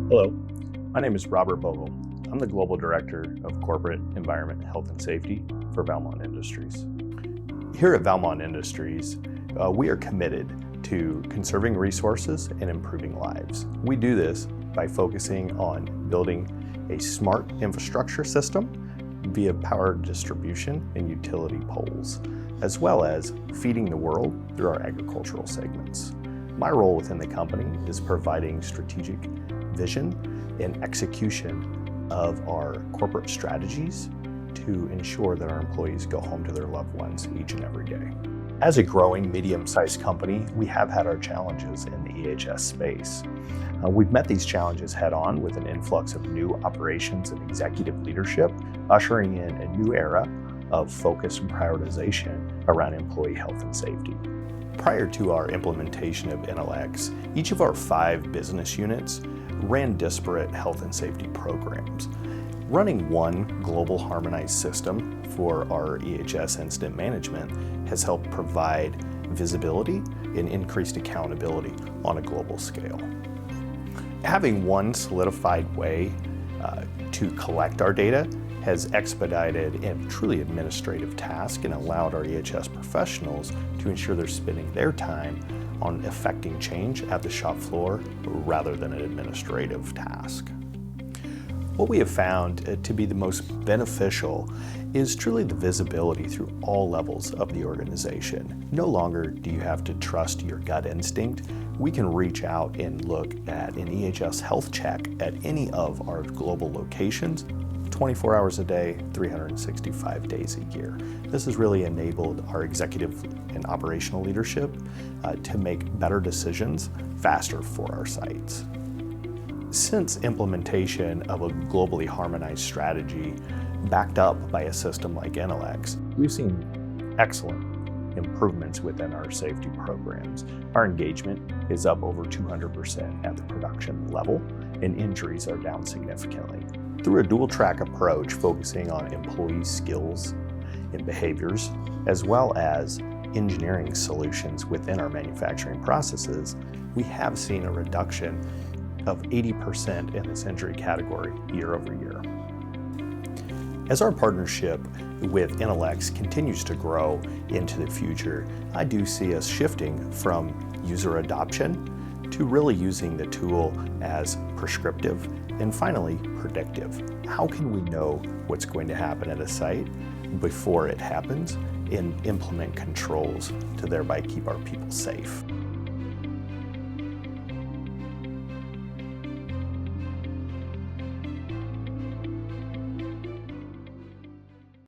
Hello, my name is Robert Bogle. I'm the Global Director of Corporate Environment, Health and Safety for Valmont Industries. Here at Valmont Industries, we are committed to conserving resources and improving lives. We do this by focusing on building a smart infrastructure system via power distribution and utility poles, as well as feeding the world through our agricultural segments. My role within the company is providing strategic vision and execution of our corporate strategies to ensure that our employees go home to their loved ones each and every day. As a growing medium-sized company, we have had our challenges in the EHS space. We've met these challenges head-on with an influx of new operations and executive leadership, ushering in a new era of focus and prioritization around employee health and safety. Prior to our implementation of Intelex, each of our 5 business units ran disparate health and safety programs. Running one global harmonized system for our EHS incident management has helped provide visibility and increased accountability on a global scale. Having one solidified way to collect our data has expedited a truly administrative task and allowed our EHS professionals to ensure they're spending their time on effecting change at the shop floor rather than an administrative task. What we have found to be the most beneficial is truly the visibility through all levels of the organization. No longer do you have to trust your gut instinct. We can reach out and look at an EHS health check at any of our global locations 24 hours a day, 365 days a year. This has really enabled our executive and operational leadership to make better decisions faster for our sites. Since implementation of a globally harmonized strategy backed up by a system like Intelex, we've seen excellent improvements within our safety programs. Our engagement is up over 200% at the production level, and injuries are down significantly. Through a dual-track approach focusing on employee skills and behaviors, as well as engineering solutions within our manufacturing processes, we have seen a reduction of 80% in this injury category year over year. As our partnership with Intelex continues to grow into the future, I do see us shifting from user adoption to really using the tool as prescriptive and finally predictive. How can we know what's going to happen at a site before it happens and implement controls to thereby keep our people safe?